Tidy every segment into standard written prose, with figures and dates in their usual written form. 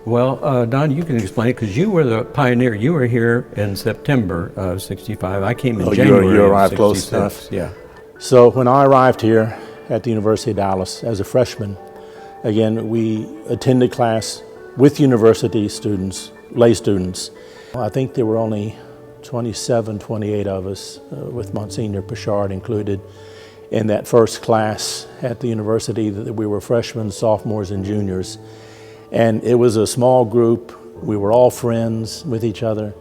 Well, Don, you can explain it because you were the pioneer. You were here in September of '65. I came in January you arrived of close '66. enough. Yeah. So when I arrived here at the University of Dallas as a freshman, again, we attended class with university students, lay students. I think there were only 27, 28 of us, with Monsignor Pichard included, in that first class at the university. That we were freshmen, sophomores, and juniors. And it was a small group. We were all friends with each other.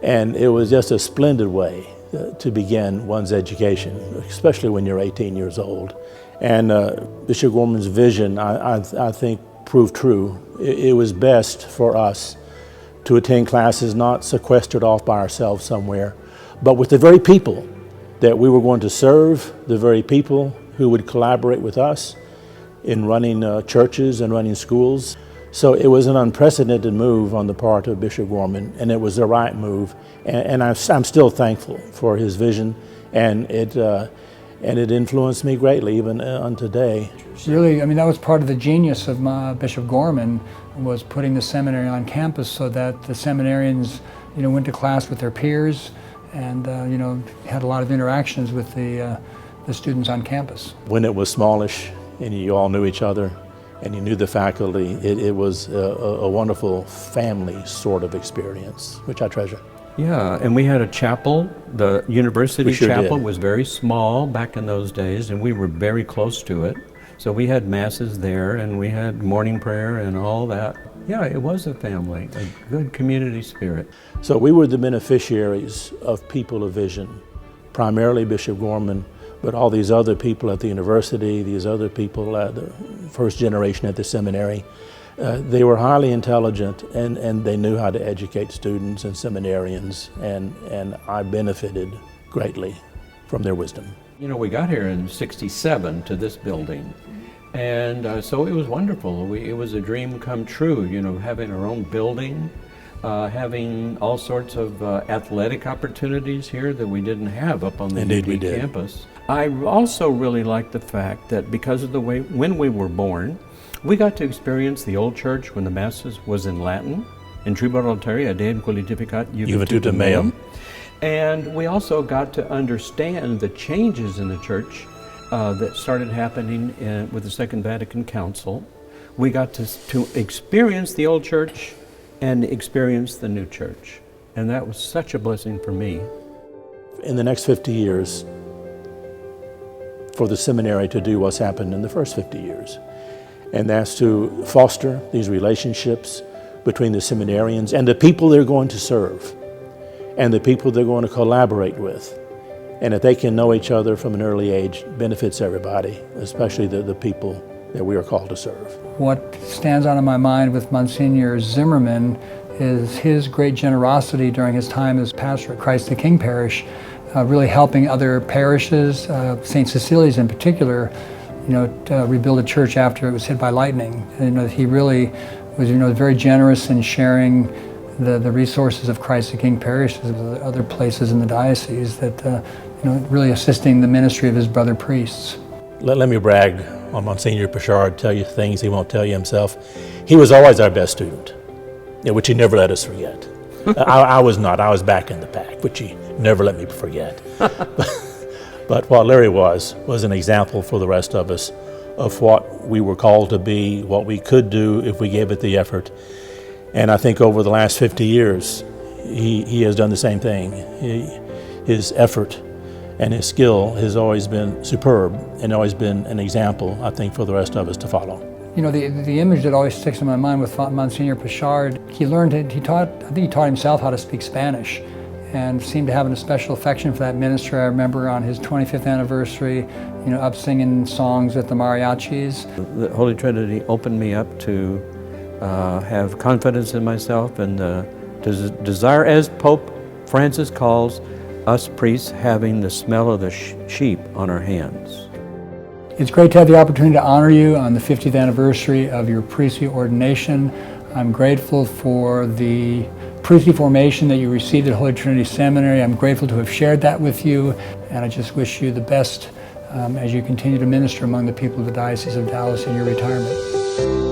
And it was just a splendid way to begin one's education, especially when you're 18 years old. And Bishop Gorman's vision, I think, proved true. It was best for us to attend classes not sequestered off by ourselves somewhere, but with the very people that we were going to serve, the very people who would collaborate with us in running churches and running schools. So it was an unprecedented move on the part of Bishop Gorman, and it was the right move. And I'm still thankful for his vision, and it influenced me greatly even on today. Really, I mean, that was part of the genius of Bishop Gorman, was putting the seminary on campus so that the seminarians, went to class with their peers and, had a lot of interactions with the students on campus. When it was smallish and you all knew each other and you knew the faculty, it was a wonderful family sort of experience, which I treasure. Yeah, and we had a chapel. The university chapel did. was very small back in those days, and we were very close to it. So we had masses there, and we had morning prayer and all that. Yeah, it was a family, a good community spirit. So we were the beneficiaries of people of vision, primarily Bishop Gorman, but all these other people at the university, these other people at the first generation at the seminary. They were highly intelligent, and they knew how to educate students and seminarians, and I benefited greatly from their wisdom. We got here in '67 to this building, and so it was wonderful. It was a dream come true, having our own building, having all sorts of athletic opportunities here that we didn't have up on the UD campus. I also really liked the fact that because of the way, when we were born, we got to experience the old church when the Masses was in Latin, in Tribus Alteri, Deum Qualificat Juventutem Meum. And we also got to understand the changes in the church that started happening with the Second Vatican Council. We got to experience the old church and experience the new church. And that was such a blessing for me. In the next 50 years, for the seminary to do what's happened in the first 50 years. And that's to foster these relationships between the seminarians and the people they're going to serve and the people they're going to collaborate with. And if they can know each other from an early age, benefits everybody, especially the people that we are called to serve. What stands out in my mind with Monsignor Zimmerman is his great generosity during his time as pastor at Christ the King Parish, really helping other parishes, St. Cecilia's in particular, to rebuild a church after it was hit by lightning. And, he really was, very generous in sharing the resources of Christ the King parishes with other places in the diocese, that, really assisting the ministry of his brother priests. Let me brag on Monsignor Pichard, tell you things he won't tell you himself. He was always our best student, which he never let us forget. I was not. I was back in the pack, which he never let me forget. But what Larry was an example for the rest of us of what we were called to be, what we could do if we gave it the effort. And I think over the last 50 years, he has done the same thing. His effort and his skill has always been superb and always been an example, I think, for the rest of us to follow. The image that always sticks in my mind with Monsignor Pichard, he taught himself how to speak Spanish, and seemed to have a special affection for that ministry. I remember on his 25th anniversary, up singing songs at the mariachis. The Holy Trinity opened me up to have confidence in myself and desire, as Pope Francis calls us priests, having the smell of the sheep on our hands. It's great to have the opportunity to honor you on the 50th anniversary of your priestly ordination. I'm grateful for the priestly formation that you received at Holy Trinity Seminary. I'm grateful to have shared that with you, and I just wish you the best as you continue to minister among the people of the Diocese of Dallas in your retirement.